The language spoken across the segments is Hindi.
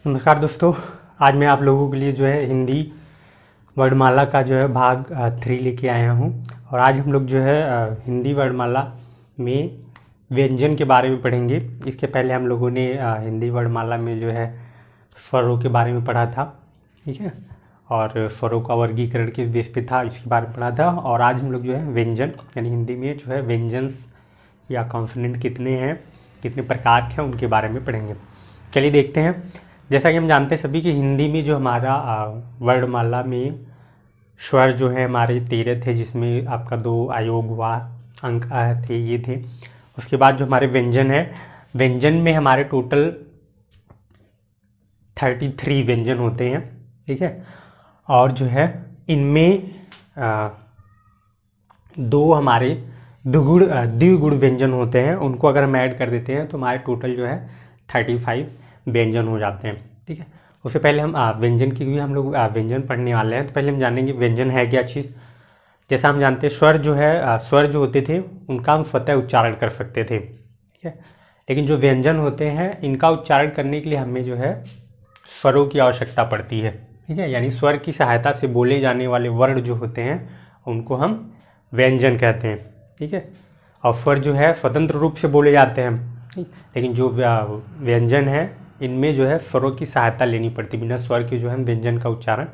नमस्कार दोस्तों, आज मैं आप लोगों के लिए जो है हिंदी वर्णमाला का जो है भाग 3 लेके आया हूँ। और आज हम लोग जो है हिंदी वर्णमाला में व्यंजन के बारे में पढ़ेंगे। इसके पहले हम लोगों ने हिंदी वर्णमाला में जो है स्वरों के बारे में पढ़ा था, ठीक है, और स्वरों का वर्गीकरण किस बेस पे था इसके बारे में पढ़ा था। और आज हम लोग जो है व्यंजन यानी हिंदी में जो है व्यंजन्स या कॉन्सोनेंट कितने हैं, कितने प्रकार के हैं, उनके बारे में पढ़ेंगे। चलिए देखते हैं। जैसा कि हम जानते हैं सभी कि हिंदी में जो हमारा वर्णमाला में स्वर जो है हमारे 13 थे, जिसमें आपका 2 आयोग हुआ, अंक थे, ये थे। उसके बाद जो हमारे व्यंजन है, व्यंजन में हमारे टोटल 33 व्यंजन होते हैं, ठीक है। और जो है इनमें 2 हमारे द्विगुण व्यंजन होते हैं। उनको अगर हम ऐड कर देते हैं तो हमारे टोटल जो है 35 व्यंजन हो जाते हैं, ठीक है। उससे पहले हम व्यंजन की भी हम लोग व्यंजन पढ़ने वाले हैं, तो पहले हम जानेंगे व्यंजन है क्या चीज़। जैसा हम जानते हैं स्वर जो है स्वर जो होते थे उनका हम स्वतः उच्चारण कर सकते थे, ठीक है। लेकिन जो व्यंजन होते हैं इनका उच्चारण करने के लिए हमें जो है स्वरों की आवश्यकता पड़ती है, ठीक है। यानी स्वर की सहायता से बोले जाने वाले वर्ण जो होते हैं उनको हम व्यंजन कहते हैं, ठीक है। और स्वर जो है स्वतंत्र रूप से बोले जाते हैं, लेकिन जो व्यंजन है इनमें जो है स्वरों की सहायता लेनी पड़ती है। बिना स्वर के जो है हम व्यंजन का उच्चारण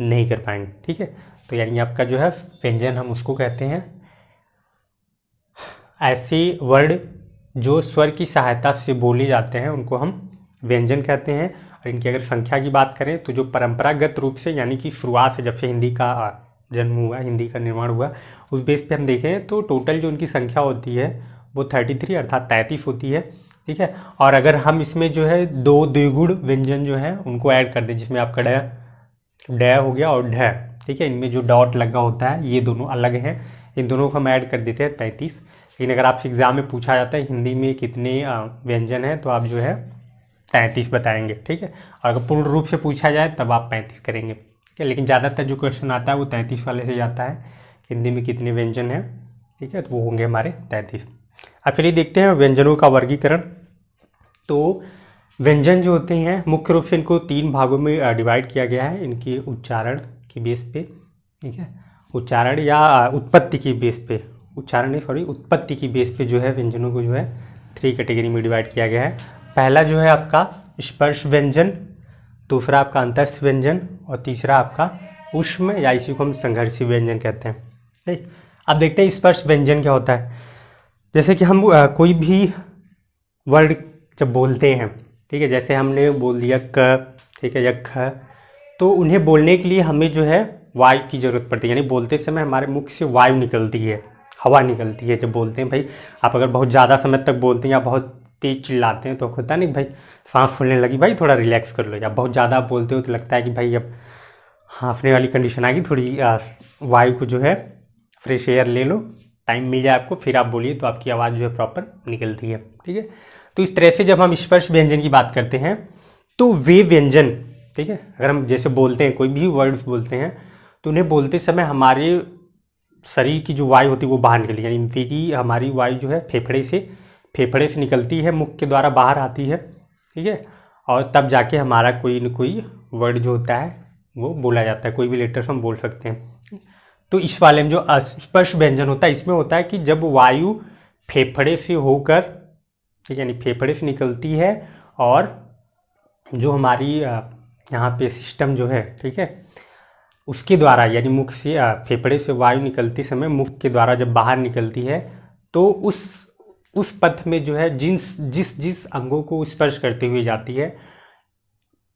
नहीं कर पाएंगे, ठीक है। तो यानी आपका जो है व्यंजन हम उसको कहते हैं ऐसे वर्ण जो स्वर की सहायता से बोले जाते हैं उनको हम व्यंजन कहते हैं। और इनकी अगर संख्या की बात करें तो जो परंपरागत रूप से यानी कि शुरुआत से जब से हिंदी का जन्म हुआ, हिंदी का निर्माण हुआ, उस बेस पे हम देखें तो टोटल जो उनकी संख्या होती है वो 33 अर्थात 33 होती है, ठीक है। और अगर हम इसमें जो है 2 द्विगुण व्यंजन जो है उनको ऐड कर दें, जिसमें आपका ड हो गया और ढ, ठीक है, इनमें जो डॉट लगा होता है ये दोनों अलग हैं, इन दोनों को हम ऐड कर देते हैं 33। लेकिन अगर आपसे एग्जाम में पूछा जाता है हिंदी में कितने व्यंजन हैं तो आप जो है 33 बताएंगे, ठीक है। और अगर पूर्ण रूप से पूछा जाए तब आप 35 करेंगे, ठीक है। लेकिन ज़्यादातर जो क्वेश्चन आता है वो 33 वाले से जाता है, हिंदी में कितने व्यंजन हैं, ठीक है, तो वो होंगे हमारे 33। अब चलिए देखते हैं व्यंजनों का वर्गीकरण। तो व्यंजन जो होते हैं मुख्य रूप से इनको 3 भागों में डिवाइड किया गया है, इनके उच्चारण की बेस पे, ठीक है, उच्चारण या उत्पत्ति की बेस पे, उच्चारण नहीं सॉरी उत्पत्ति की बेस पे जो है व्यंजनों को जो है 3 कैटेगरी में डिवाइड किया गया है। पहला जो है आपका स्पर्श व्यंजन, दूसरा आपका अंतस्थ व्यंजन और तीसरा आपका ऊष्म या इसी को हम संघर्षी व्यंजन कहते हैं, ठीक। अब देखते हैं स्पर्श व्यंजन क्या होता है। जैसे कि हम कोई भी वर्ड जब बोलते हैं, ठीक है, जैसे हमने बोल दिया क, ठीक है, या ख, तो उन्हें बोलने के लिए हमें जो है वायु की ज़रूरत पड़ती है। यानी बोलते समय हमारे मुख से वायु निकलती है, हवा निकलती है। जब बोलते हैं भाई, आप अगर बहुत ज़्यादा समय तक बोलते हैं या बहुत तेज़ चिल्लाते हैं तो होता नहीं भाई सांस फूलने लगी, भाई थोड़ा रिलैक्स कर लो। या बहुत ज़्यादा आप बोलते हो तो लगता है कि भाई अब हाँफने वाली कंडीशन आ गई, थोड़ी वायु को जो है फ्रेश एयर ले लो, टाइम मिल जाए आपको, फिर आप बोलिए तो आपकी आवाज़ जो है प्रॉपर निकलती है, ठीक है। तो इस तरह से जब हम स्पर्श व्यंजन की बात करते हैं तो वे व्यंजन, ठीक है, अगर हम जैसे बोलते हैं कोई भी वर्ड्स बोलते हैं तो उन्हें बोलते समय हमारे शरीर की जो वायु होती है वो बाहर निकलती है। यानी कि हमारी वायु जो है फेफड़े से निकलती है, मुख के द्वारा बाहर आती है, ठीक है। और तब जाके हमारा कोई न कोई वर्ड जो होता है वो बोला जाता है, कोई भी लेटर्स हम बोल सकते हैं। तो इस वाले में जो स्पर्श व्यंजन होता है इसमें होता है कि जब वायु फेफड़े से होकर, ठीक है, यानी फेफड़े से निकलती है और जो हमारी यहाँ पे सिस्टम जो है, ठीक है, उसके द्वारा यानी मुख से फेफड़े से वायु निकलते समय मुख के द्वारा जब बाहर निकलती है तो उस पथ में जो है जिस अंगों को स्पर्श करते हुए जाती है,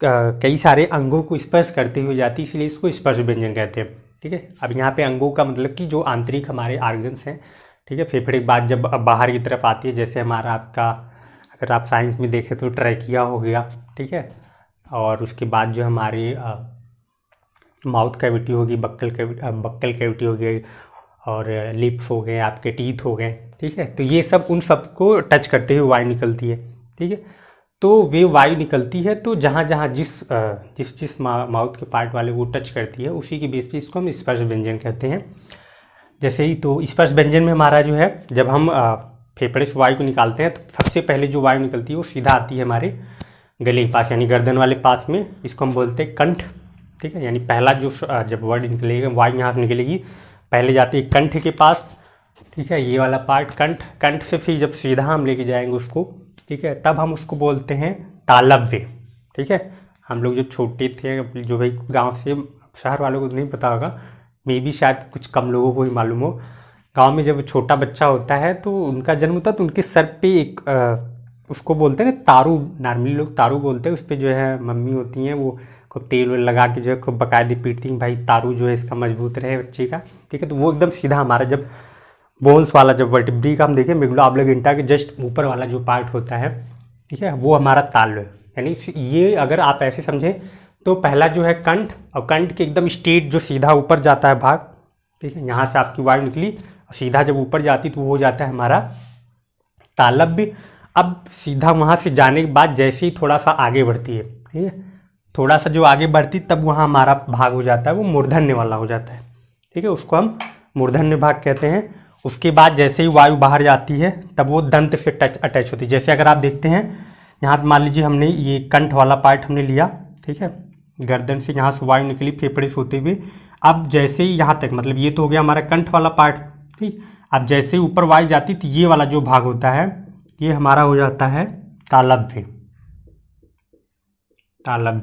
कई सारे अंगों को स्पर्श करते हुए जाती है, इसलिए इसको स्पर्श व्यंजन कहते हैं, ठीक है। अब यहाँ पे अंगों का मतलब कि जो आंतरिक हमारे आर्गन्स हैं, ठीक है, फेफड़े के बाद जब बाहर की तरफ आती है, जैसे हमारा आपका अगर आप साइंस में देखें तो ट्रैकिया हो गया, ठीक है, और उसके बाद जो हमारी माउथ कैविटी होगी, बक्कल कैविटी हो गई, और लिप्स हो गए, आपके टीथ हो गए, ठीक है। तो ये सब उन सब को टच करते हुए वायु निकलती है, ठीक है। तो वे वायु निकलती है तो जहाँ जहाँ जिस माउथ के पार्ट वाले वो टच करती है उसी की बेस पे इसको हम स्पर्श व्यंजन कहते हैं। जैसे ही तो स्पर्श व्यंजन में हमारा जो है जब हम फेफड़े से वायु को निकालते हैं तो सबसे पहले जो वायु निकलती है वो सीधा आती है हमारे गले के पास यानी गर्दन वाले पास में, इसको हम बोलते हैं कंठ। ठीक है, यानी पहला जो जब वर्ड निकलेगा, वायु यहाँ से निकलेगी, पहले जाती है कंठ के पास। ठीक है, ये वाला पार्ट कंठ, कंठ से फिर जब सीधा हम लेके जाएंगे उसको, ठीक है, तब हम उसको बोलते हैं तालव्य। ठीक है, हम लोग जब छोटे थे, जो भाई गांव से, शहर वालों को तो नहीं पता होगा, मे भी शायद कुछ कम लोगों को ही मालूम हो, गांव में जब छोटा बच्चा होता है तो उनका जन्म होता है तो उनके सर पे एक उसको बोलते हैं ना तारू, नॉर्मली लोग तारू बोलते हैं, उस पर जो है मम्मी होती हैं वो खूब तेल वेल लगा के जो है खूब बकायदे पीटती हैं, भाई तारू जो है इसका मजबूत रहे बच्चे का। ठीक है, तो वो एकदम सीधा हमारा जब बोन्स वाला, जब वर्टिब्री का हम देखें मेडुला ऑब्लिगेटा के जस्ट ऊपर वाला जो पार्ट होता है, ठीक है, वो हमारा तालव्य। यानी ये अगर आप ऐसे समझें तो पहला जो है कंठ, और कंठ के एकदम स्ट्रेट जो सीधा ऊपर जाता है भाग, ठीक है, यहाँ से आपकी वायु निकली और सीधा जब ऊपर जाती तो वो हो जाता है हमारा तालव्य। अब सीधा वहाँ से जाने के बाद जैसे ही थोड़ा सा आगे बढ़ती है, ठीक है, थोड़ा सा जो आगे बढ़ती तब वहाँ हमारा भाग हो जाता है वो मूर्धन्य वाला हो जाता है। ठीक है, उसको हम मूर्धन्य भाग कहते हैं। उसके बाद जैसे ही वायु बाहर जाती है तब वो दंत से अटैच होती है। जैसे अगर आप देखते हैं यहाँ पर मान लीजिए हमने ये कंठ वाला पार्ट हमने लिया, ठीक है, गर्दन से यहाँ से वायु निकली फेफड़े से होते हुए, अब जैसे ही यहाँ तक, मतलब ये तो हो गया हमारा कंठ वाला पार्ट, ठीक। अब जैसे ही ऊपर वायु जाती तो ये वाला जो भाग होता है ये हमारा हो जाता है तालव्य, तालव्य,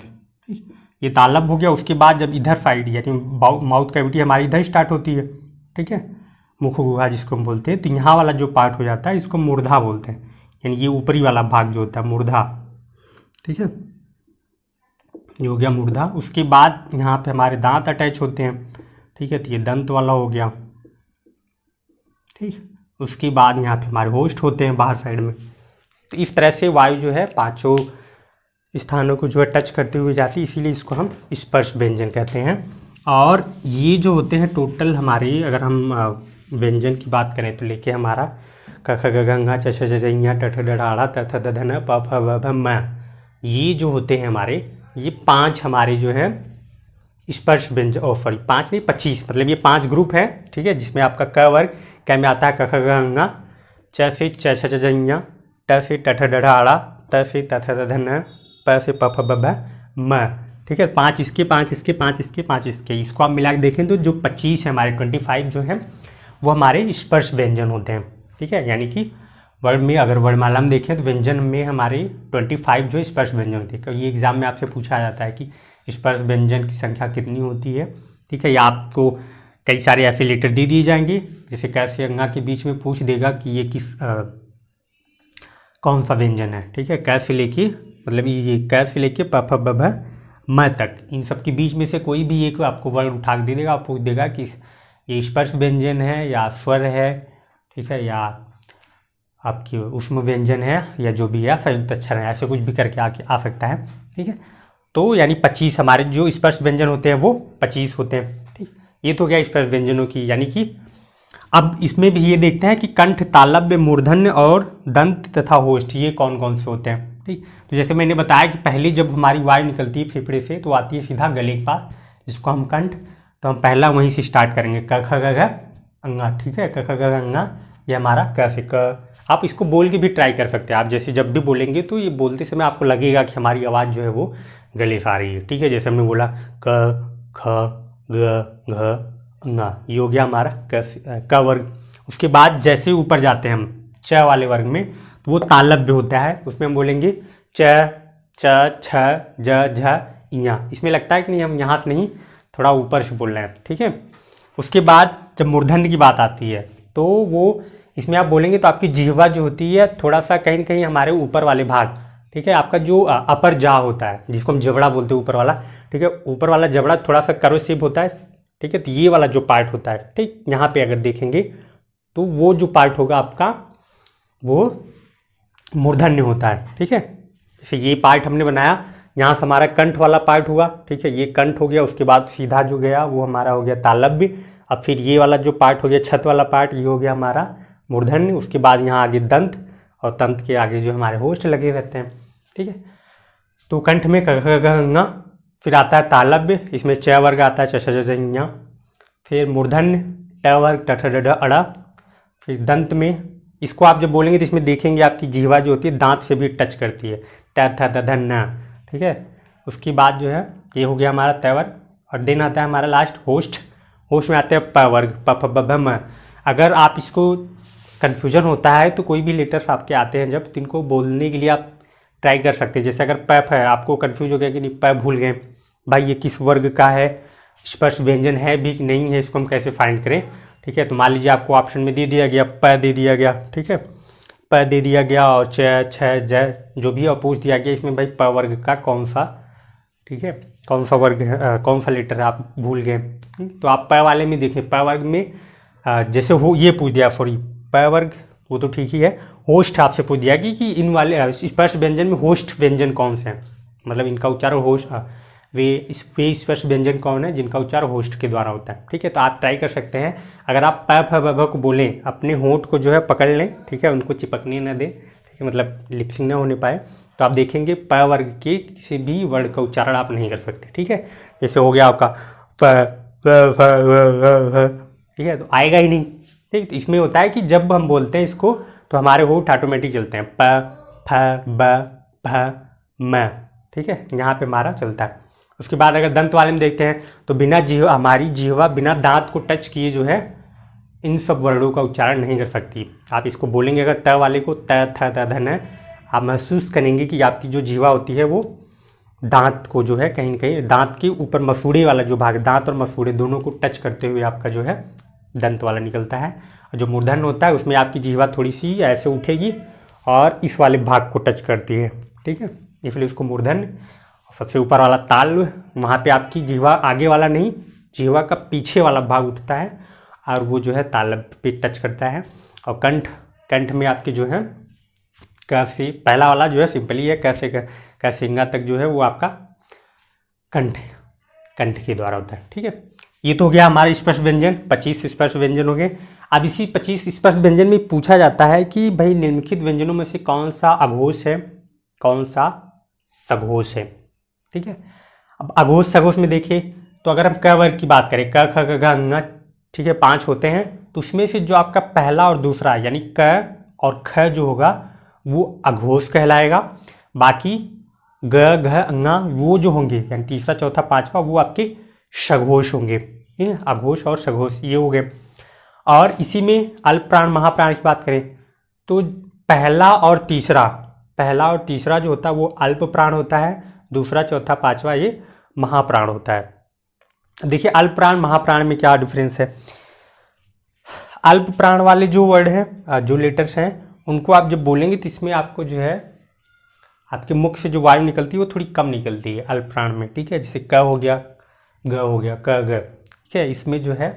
ठीक। ये तालव्य हो गया। उसके बाद जब इधर साइड यानी माउथ कैविटी हमारी इधर स्टार्ट होती है, ठीक है, मुख गुहा जिसको हम बोलते हैं, तो यहाँ वाला जो पार्ट हो जाता है इसको मूर्धा बोलते हैं, यानी ये ऊपरी वाला भाग जो होता है मूर्धा। ठीक है, ये हो गया मूर्धा। उसके बाद यहाँ पे हमारे दांत अटैच होते हैं, ठीक है, तो ये दंत वाला हो गया, ठीक। उसके बाद यहाँ पे हमारे होस्ट होते हैं बाहर साइड में। तो इस तरह से वायु जो है पांचों स्थानों को जो है टच करते हुए जाती है, इसीलिए इसको हम स्पर्श व्यंजन कहते हैं। और ये जो होते हैं टोटल हमारी, अगर हम व्यंजन की बात करें तो लेके हमारा क ख ग घ च छ ज ञ ट ठ ड ढ त थ द ध न प फ ब भ म, ये जो होते हैं हमारे, ये 5 हमारे जो है स्पर्श व्यंजन, सॉरी 5 नहीं 25, मतलब ये 5 ग्रुप है, ठीक है, जिसमें आपका क वर्ग क में आता है क ख ग घ, च से च छ ज ञ, ट से ट ठ ड ढ ड़, त से त थ द ध न, प से प फ ब भ म। ठीक है, 5 इसके, 5 इसके, 5 इसके, 5 इसके, इसको आप मिला के देखें तो जो 25 है हमारे 25 जो है वो हमारे स्पर्श व्यंजन होते हैं। ठीक है, यानी कि वर्ड में अगर वर्णमाला में देखें तो व्यंजन में हमारे 25 जो स्पर्श व्यंजन होते हैं। ये एग्जाम में आपसे पूछा जाता है कि स्पर्श व्यंजन की संख्या कितनी होती है। ठीक है, या आपको कई सारे ऐसे लेटर दे दिए जाएंगे, जैसे कैसे अंगा के बीच में पूछ देगा कि ये किस कौन सा व्यंजन है। ठीक है, कैसे लेके, मतलब ये कैसे लेके प फ ब भ म तक, इन सब के बीच में से कोई भी एक आपको वर्ड उठा के दे देगा, पूछ देगा कि ये स्पर्श व्यंजन है या स्वर है, ठीक है, या आपकी ऊष्म व्यंजन है, या जो भी है संयुक्त अक्षर है, ऐसे कुछ भी करके आ सकता है। ठीक है, तो यानी 25 हमारे जो स्पर्श व्यंजन होते हैं वो 25 होते हैं। ठीक, ये तो क्या स्पर्श व्यंजनों की, यानी कि अब इसमें भी ये देखते हैं कि कंठ, तालव्य, मूर्धन्य और दंत तथा होष्ठ ये कौन कौन से होते हैं। ठीक, तो जैसे मैंने बताया कि पहले जब हमारी वायु निकलती है फेफड़े से तो आती है सीधा गले के पास, जिसको हम कंठ, तो हम पहला वहीं से स्टार्ट करेंगे क ख ग घ अंगा। ठीक है, क ख ग घ अंगा, ये हमारा क से क। आप इसको बोल के भी ट्राई कर सकते हैं, आप जैसे जब भी बोलेंगे तो ये बोलते समय आपको लगेगा कि हमारी आवाज़ जो है वो गले से आ रही है। ठीक है, जैसे हमने बोला क ख ग घ अंगा, ये हो गया हमारा क वर्ग। उसके बाद जैसे ऊपर जाते हैं हम च वाले वर्ग में, तो वो तालव्य होता है, उसमें हम बोलेंगे च च छ ज झ ञ। इसमें लगता है कि नहीं हम यहाँ से नहीं, थोड़ा ऊपर से बोल रहे हैं। ठीक है, उसके बाद जब मूर्धन्य की बात आती है तो वो इसमें आप बोलेंगे तो आपकी जिह्वा जो होती है थोड़ा सा कहीं न कहीं हमारे ऊपर वाले भाग, ठीक है, आपका जो अपर जा होता है जिसको हम जबड़ा बोलते हैं ऊपर वाला, ठीक है, ऊपर वाला जबड़ा थोड़ा सा कर्व शेप होता है। ठीक है, तो ये वाला जो पार्ट होता है, ठीक, यहाँ पे अगर देखेंगे तो वो जो पार्ट होगा आपका वो मूर्धन्य होता है। ठीक है, जैसे ये पार्ट हमने बनाया, यहाँ से हमारा कंठ वाला पार्ट हुआ। ठीक है, ये कंठ हो गया, उसके बाद सीधा जो गया वो हमारा हो गया तालव्य। अब फिर ये वाला जो पार्ट हो गया छत वाला पार्ट, ये हो गया हमारा मूर्धन्य। उसके बाद यहाँ आगे दंत, और दंत के आगे जो हमारे होस्ट लगे रहते हैं। ठीक है, तो कंठ में क ख ग घ, फिर आता है तालव्य, इसमें च वर्ग आता है च छ ज ञ, फिर मूर्धन्य ट वर्ग ट ठ ड ढ अड़, फिर दंत में इसको आप जब बोलेंगे तो इसमें देखेंगे आपकी जिह्वा जो होती है दांत से भी टच करती है, त थ द ध न, ठीक है। उसके बाद जो है ये हो गया हमारा त वर्ग, और देन आता है हमारा लास्ट होस्ट। होस्ट में आते हैं प वर्ग, प फ ब भ म। अगर आप इसको कन्फ्यूजन होता है तो कोई भी लेटर्स आपके आते हैं जब, तो इनको बोलने के लिए आप ट्राई कर सकते हैं। जैसे अगर प है, आपको कन्फ्यूज हो गया कि नहीं प भूल गए भाई ये किस वर्ग का है, स्पर्श व्यंजन है भी कि नहीं है, इसको हम कैसे फाइंड करें, ठीक है। तो मान लीजिए आपको ऑप्शन में दे दिया गया प दे दिया गया, ठीक है, प दे दिया गया और च छ ज जो भी अपोज दिया गया, इसमें भाई प वर्ग का कौन सा, ठीक है, कौन सा वर्ग है, कौन सा लेटर है आप भूल गए। तो आप प वाले में देखें, प वर्ग में जैसे हो ये पूछ दिया, सॉरी प वर्ग वो तो ठीक ही है, होस्ट आपसे पूछ दिया कि इन वाले स्पर्श व्यंजन में होस्ट व्यंजन कौन से हैं, मतलब इनका उच्चारण होस्ट, वे स्पर्श व्यंजन कौन है जिनका उच्चारण होस्ट के द्वारा होता है, ठीक है। तो आप ट्राई कर सकते हैं, अगर आप प फ ब भ को बोलें, अपने होंठ को जो है पकड़ लें, ठीक है, उनको चिपकने न दें, ठीक है, मतलब लिप्सिंग ना होने पाए, तो आप देखेंगे प वर्ग के किसी भी वर्ड का उच्चारण आप नहीं कर सकते, ठीक है। जैसे हो गया आपका प ठीक है, तो आएगा ही नहीं, ठीक। तो इसमें होता है कि जब हम बोलते हैं इसको तो हमारे होंठ ऑटोमेटिक चलते हैं, प फ ब भ म, ठीक है, यहाँ पे हमारा चलता है। उसके बाद अगर दंत वाले में देखते हैं तो बिना जिह्वा, हमारी जिह्वा बिना दांत को टच किए जो है इन सब वर्णों का उच्चारण नहीं कर सकती। आप इसको बोलेंगे अगर त वाले को, त थ द ध न, आप महसूस करेंगे कि आपकी जो जिह्वा होती है वो दांत को जो है कहीं न कहीं दांत के ऊपर मसूड़े वाला जो भाग, दांत और मसूड़े दोनों को टच करते हुए आपका जो है दंत वाला निकलता है। और जो मूर्धन्य होता है उसमें आपकी जिह्वा थोड़ी सी ऐसे उठेगी और इस वाले भाग को टच करती है, ठीक है, इसलिए उसको मूर्धन्य। सबसे ऊपर वाला ताल, वहाँ पे आपकी जिह्वा आगे वाला नहीं, जिह्वा का पीछे वाला भाग उठता है और वो जो है ताल पे टच करता है। और कंठ, कंठ में आपके जो है क से पहला वाला जो है सिंपली है, कैसे क सिंगा तक जो है वो आपका कंठ, कंठ के द्वारा होता है, ठीक है। ये तो हो गया हमारा स्पर्श व्यंजन, 25 स्पर्श व्यंजन हो गए। अब इसी 25 स्पर्श व्यंजन में पूछा जाता है कि भाई निम्नलिखित व्यंजनों में से कौन सा अघोष है, कौन सा सघोष है, ठीक है। अब अघोष सघोष में देखिए तो अगर हम क वर्ग की बात करें, क ख ग घ ङ, ठीक है, 5 होते हैं, तो उसमें से जो आपका पहला और दूसरा यानी क और ख जो होगा वो अघोष कहलाएगा। बाकी ग घ ङ वो जो होंगे यानी तीसरा चौथा पांचवा वो आपके सघोष होंगे, ठीक है, अघोष और सघोष ये हो गए। और इसी में अल्प प्राण महाप्राण की बात करें तो पहला और तीसरा जो होता है वो अल्प प्राण होता है, दूसरा चौथा पांचवा ये महाप्राण होता है। देखिए अल्प प्राण महाप्राण में क्या डिफरेंस है। अल्प प्राण वाले जो वर्ड हैं, जो लेटर्स हैं, उनको आप जब बोलेंगे तो इसमें आपको जो है आपके मुख से जो वायु निकलती है वो थोड़ी कम निकलती है अल्प प्राण में, ठीक है। जैसे क हो गया, ग हो गया, क ग, ठीक है, इसमें जो है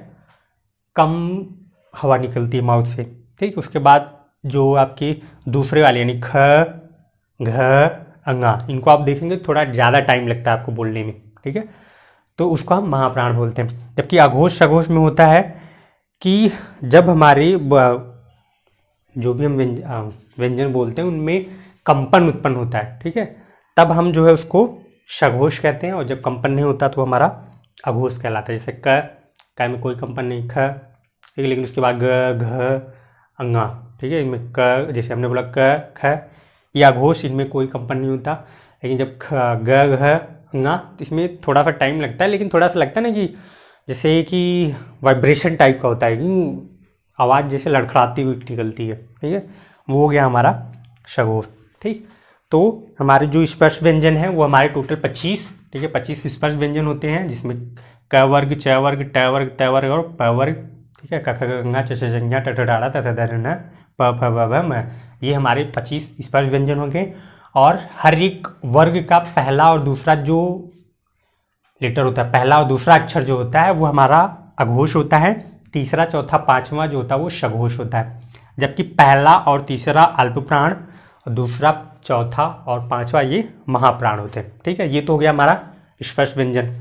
कम हवा निकलती है माउथ से, ठीक। उसके बाद जो आपकी दूसरे वाले यानी ख घ अंगा, इनको आप देखेंगे थोड़ा ज़्यादा टाइम लगता है आपको बोलने में, ठीक है, तो उसको हम महाप्राण बोलते हैं। जबकि अघोष सघोष में होता है कि जब हमारे जो भी हम व्यंजन बोलते हैं उनमें कंपन उत्पन्न होता है, ठीक है, तब हम जो है उसको सघोष कहते हैं, और जब कंपन नहीं होता तो हमारा अघोष कहलाता है। जैसे क में कोई कंपन नहीं, ख, ठीक है, लेकिन उसके बाद ग घ अंगा, ठीक है, इनमें क जैसे हमने बोला क ख ये अघोष, इनमें कोई कंपन नहीं होता। लेकिन जब ख ग घ अंगा तो इसमें थोड़ा सा टाइम लगता है, लेकिन थोड़ा सा लगता है ना कि जैसे कि वाइब्रेशन टाइप का होता है कि आवाज़ जैसे लड़खड़ाती हुई निकलती है, ठीक है, वो हो गया हमारा सघोष, ठीक। तो हमारे जो स्पर्श व्यंजन है वो हमारे टोटल 25, ठीक है, 25 स्पर्श व्यंजन होते हैं, जिसमें क वर्ग, च वर्ग, ट वर्ग, त वर्ग और प वर्ग, ठीक है, क ख ग घ च छ ज झ ट ठ ड ढ़ त थ द न प फ ब भ म, ये हमारे 25 स्पर्श व्यंजन हो गए। और हर एक वर्ग का पहला और दूसरा जो लेटर होता है, पहला और दूसरा अक्षर जो होता है वो हमारा अघोष होता है, तीसरा चौथा पांचवा जो होता है वो सघोष होता है। जबकि पहला और तीसरा अल्प प्राण और दूसरा चौथा और पांचवा ये महाप्राण होते हैं, ठीक है। ये तो हो गया हमारा स्पर्श व्यंजन।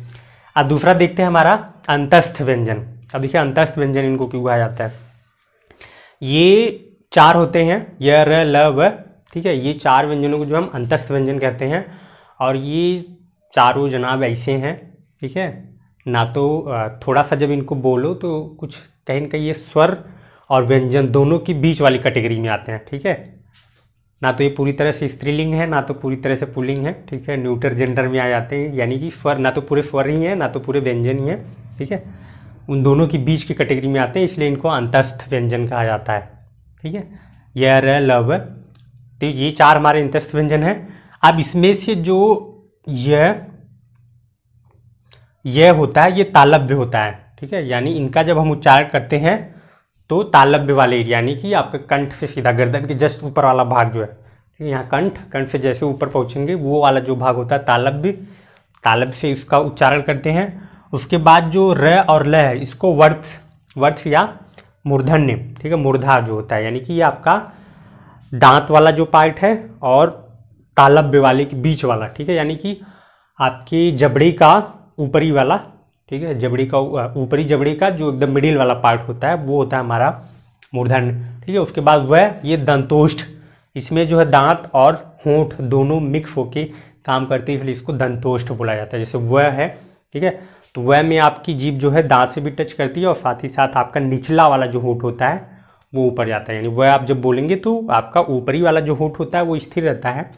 अब दूसरा देखते हैं हमारा अंतस्थ व्यंजन। अब देखिए अंतस्थ व्यंजन इनको क्यों कहा जाता है। ये 4 होते हैं, य र ल व, ठीक है, ये 4 व्यंजनों को जो हम अंतस्थ व्यंजन कहते हैं। और ये चारों जनाब ऐसे हैं, ठीक है ना, तो थोड़ा सा जब इनको बोलो तो कुछ कहीं न कहीं ये स्वर और व्यंजन दोनों की बीच वाली कैटेगरी में आते हैं। ठीक है, ना तो ये पूरी तरह से स्त्रीलिंग है, ना तो पूरी तरह से पुल्लिंग है। ठीक है, न्यूटर जेंडर में आ जाते हैं, यानी कि स्वर ना तो पूरे स्वर ही है ना तो पूरे व्यंजन ही है। ठीक है, उन दोनों की बीच की कैटेगरी में आते हैं, इसलिए इनको अंतस्थ व्यंजन कहा जाता है। ठीक है, य र ल व, तो ये 4 हमारे अंतस्थ व्यंजन हैं। अब इसमें से जो यह होता है, ये तालव्य होता है। ठीक है, यानी इनका जब हम उच्चारण करते हैं तो तालव्य वाले एरिया, यानी कि आपका कंठ से सीधा गर्दन के जस्ट ऊपर वाला भाग जो है, ठीक है, यहाँ कंठ से जैसे ऊपर पहुँचेंगे वो वाला जो भाग होता है तालव्य से इसका उच्चारण करते हैं। उसके बाद जो र और ल है, इसको वर्थ या मूर्धन्य, ठीक है, मूर्धा जो होता है, यानी कि ये आपका दांत वाला जो पार्ट है और तालव्य वाले के बीच वाला। ठीक है, यानी कि आपकी जबड़े का ऊपरी वाला, ठीक है, जबड़े का ऊपरी जबड़े का जो एकदम मिडिल वाला पार्ट होता है वो होता है हमारा मूर्धन्य। ठीक है, उसके बाद वह ये दंतोष्ठ, इसमें जो है दांत और होंठ दोनों मिक्स होके काम करते हैं, इसलिए इसको दंतोष्ठ बोला जाता है। जैसे वह है, ठीक है, तो वह में आपकी जीभ जो है दांत से भी टच करती है और साथ ही साथ आपका निचला वाला जो होंठ होता है वो ऊपर जाता है। यानी वह आप जब बोलेंगे तो आपका ऊपरी वाला जो होंठ होता है वो स्थिर रहता है,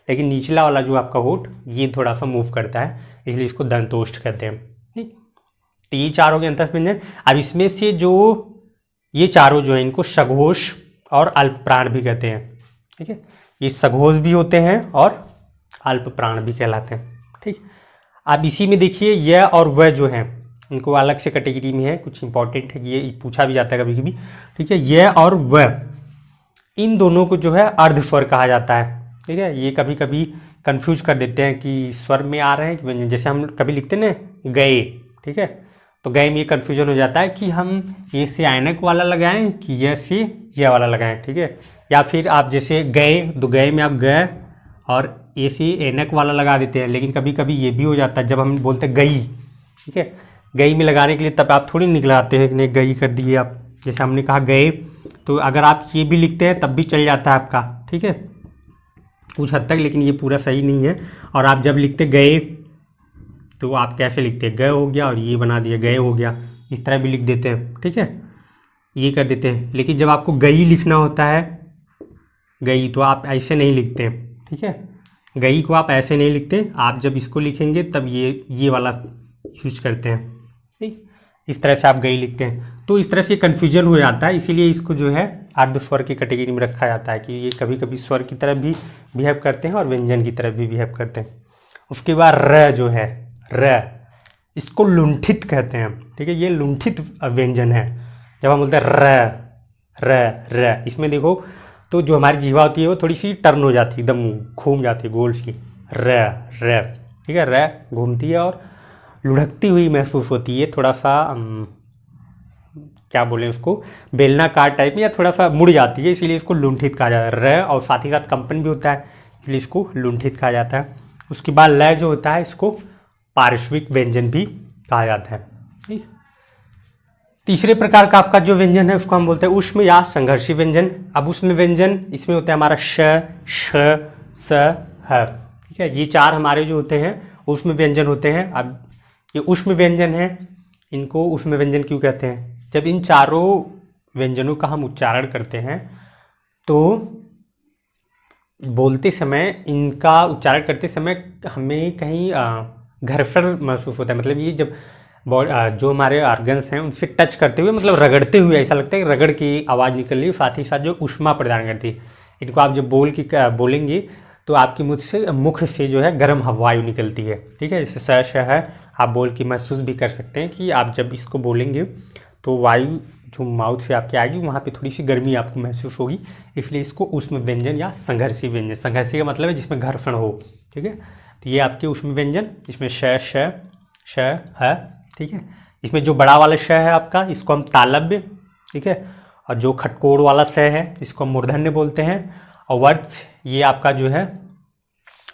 लेकिन निचला वाला जो आपका होंठ ये थोड़ा सा मूव करता है, इसलिए इसको दंतोष्ठ कहते हैं। ठीक, तो ये 4 हो गए अंतस्थ व्यंजन। अब इसमें से जो ये चारों जो है इनको सघोष और अल्प प्राण भी कहते हैं। ठीक है, ये सघोष भी होते हैं और अल्प प्राण भी कहलाते हैं। ठीक, अब इसी में देखिए यह और वह जो है इनको अलग से कैटेगरी में है, कुछ इंपॉर्टेंट है, ये पूछा भी जाता है कभी कभी। ठीक है, यह और वह, इन दोनों को जो है अर्ध स्वर कहा जाता है। ठीक है, ये कभी कभी कंफ्यूज कर देते हैं कि स्वर में आ रहे हैं कि व्यंजन, जैसे हम कभी लिखते हैं ना गए, ठीक है, तो गए में ये कन्फ्यूजन हो जाता है कि हम ये से ऐनक वाला लगाएं कि यह से यह वाला लगाएं। ठीक है, या फिर आप जैसे गए तो गए में आप गए और ए से ऐनक वाला लगा देते हैं, लेकिन कभी कभी ये भी हो जाता है जब हम बोलते गई, ठीक है, गई में लगाने के लिए तब आप थोड़ी निकलाते हैं कि नहीं गई कर दिए आप, जैसे हमने कहा गए, तो अगर आप ये भी लिखते हैं तब भी चल जाता है आपका। ठीक है, कुछ हद तक, लेकिन ये पूरा सही नहीं है। और आप जब लिखते गए तो आप कैसे लिखते हैं, गए हो गया और ये बना दिया गए हो गया, इस तरह भी लिख देते हैं। ठीक है, ये कर देते हैं, लेकिन जब आपको गई लिखना होता है, गई, तो आप ऐसे नहीं लिखते हैं। ठीक है, गई को आप ऐसे नहीं लिखते, आप जब इसको लिखेंगे तब ये वाला यूज करते हैं। ठीक, इस तरह से आप गई लिखते हैं, तो इस तरह से कन्फ्यूजन हो जाता है, इसीलिए इसको जो है अर्ध स्वर की कैटेगरी में रखा जाता है कि ये कभी कभी स्वर की तरफ भी बिहेव करते हैं और व्यंजन की तरफ भी बिहेव करते हैं। उसके बाद र जो है, र, इसको लुंठित कहते हैं। ठीक है, ये लुंठित व्यंजन है। जब हम बोलते हैं र, इसमें देखो तो जो हमारी जीवा होती है वो थोड़ी सी टर्न हो जाती है, एकदम घूम जाती है गोल सी, र। ठीक है, र घूमती है और लुढ़कती हुई महसूस होती है, थोड़ा सा क्या बोलें उसको, बेलनाकार टाइप में, या थोड़ा सा मुड़ जाती है, इसीलिए इसको लुंठित कहा जाता है। र और साथ ही साथ कंपन भी होता है, इसलिए इसको लुंठित कहा जाता है। उसके बाद ल जो होता है इसको पार्श्विक व्यंजन भी कहा जाता है। ठीक, तीसरे प्रकार का आपका जो व्यंजन है उसको हम बोलते हैं उष्म या संघर्षी व्यंजन। अब उष्म व्यंजन इसमें होता है हमारा श, श, स, ह। ठीक है, ये 4 हमारे जो होते हैं उष्म व्यंजन होते हैं। अब ये उष्म व्यंजन है, इनको उष्म व्यंजन क्यों कहते हैं? जब इन चारों व्यंजनों का हम उच्चारण करते हैं तो बोलते समय, इनका उच्चारण करते समय हमें कहीं घर्षण महसूस होता है। मतलब ये जब जो हमारे ऑर्गन्स हैं उनसे टच करते हुए, मतलब रगड़ते हुए ऐसा लगता है कि रगड़ की आवाज़ निकल रही है, साथ ही साथ जो ऊष्मा प्रदान करती है। इनको आप जब बोलेंगे तो आपकी मुख से जो है गर्म वायु निकलती है। ठीक है, जैसे स है, आप बोल के महसूस भी कर सकते हैं कि आप जब इसको बोलेंगे तो वायु जो माउथ से आपके आएगी वहाँ पे थोड़ी सी गर्मी आपको महसूस होगी, इसलिए इसको उष्म व्यंजन या संघर्षी व्यंजन, संघर्षी का मतलब है जिसमें घर्षण हो। ठीक है, तो ये आपके उष्म व्यंजन, इसमें श है। ठीक है, इसमें जो बड़ा वाला श है आपका, इसको हम तालव्य, ठीक है, और जो खटकोड़ वाला स है इसको हम मूर्धन्य बोलते हैं। और वर्थ, ये आपका जो है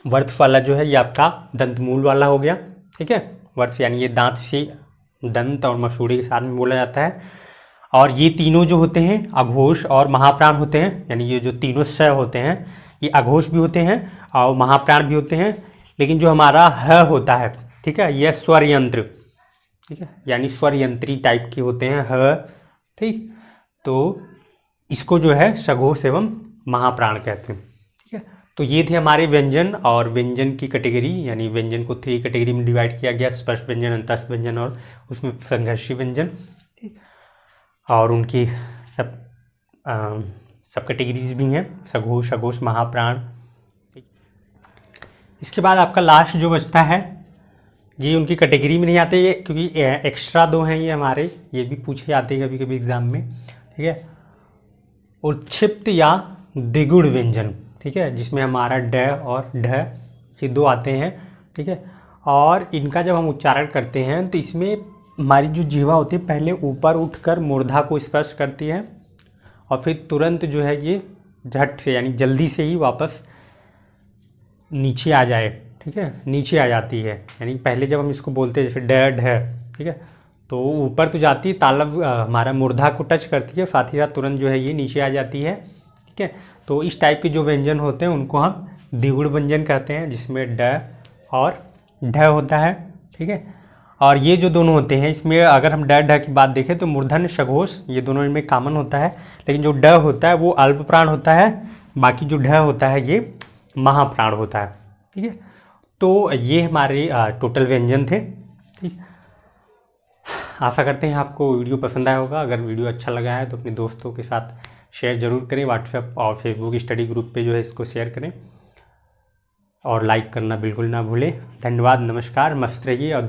वर्थ वाला जो है ये आपका दंतमूल वाला हो गया। ठीक है, वर्थ यानी ये दांत से, दंत और मसूड़े के साथ में बोला जाता है। और ये तीनों जो होते हैं अघोष और महाप्राण होते हैं, यानी ये जो तीनों स होते हैं ये अघोष भी होते हैं और महाप्राण भी होते हैं। लेकिन जो हमारा ह होता है, ठीक है, यह स्वर यंत्र, ठीक है, यानी स्वर यंत्री टाइप के होते हैं ह। ठीक, तो इसको जो है सघोष एवं महाप्राण कहते हैं। ठीक है, तो ये थे हमारे व्यंजन और व्यंजन की कैटेगरी, यानी व्यंजन को 3 कैटेगरी में डिवाइड किया गया, स्पष्ट व्यंजन, अंतस्थ व्यंजन और उसमें संघर्षी व्यंजन। और उनकी सब कैटेगरीज भी हैं, सघोष, अघोष, महाप्राण। इसके बाद आपका लास्ट जो बचता है, ये उनकी कैटेगरी में नहीं आते ये, क्योंकि एक्स्ट्रा 2 हैं ये हमारे, ये भी पूछे जाते हैं कभी कभी एग्जाम में। ठीक है, उत्क्षिप्त या द्विगुण व्यंजन, ठीक है, जिसमें हमारा ड और ढ ये 2 आते हैं। ठीक है, और इनका जब हम उच्चारण करते हैं तो इसमें हमारी जो जीवा होती है पहले ऊपर उठकर मूर्धा को स्पर्श करती है और फिर तुरंत जो है ये झट से यानी जल्दी से ही वापस नीचे आ जाए। ठीक है, नीचे आ जाती है, यानी पहले जब हम इसको बोलते हैं जैसे ड ढ, ठीक है, तो ऊपर तो जाती है, तालव हमारा मूर्धा को टच करती है, साथ ही साथ तुरंत जो है ये नीचे आ जाती है। ठीक है, तो इस टाइप के जो व्यंजन होते हैं उनको हम द्विगुण व्यंजन कहते हैं, जिसमें ड और ढ होता है। ठीक है, और ये जो दोनों होते हैं इसमें अगर हम ड ढ की बात देखें तो मूर्धन्य, सघोष ये दोनों इनमें कॉमन होता है, लेकिन जो ड होता है वो अल्प प्राण होता है, बाकी जो ढ होता है ये महाप्राण होता है। ठीक है, तो ये हमारे टोटल व्यंजन थे। ठीक, आशा करते हैं आपको वीडियो पसंद आया होगा। अगर वीडियो अच्छा लगा है तो अपने दोस्तों के साथ शेयर ज़रूर करें, व्हाट्सएप और फेसबुक स्टडी ग्रुप पे जो है इसको शेयर करें और लाइक करना बिल्कुल ना भूलें। धन्यवाद, नमस्कार, मस्त रहिए और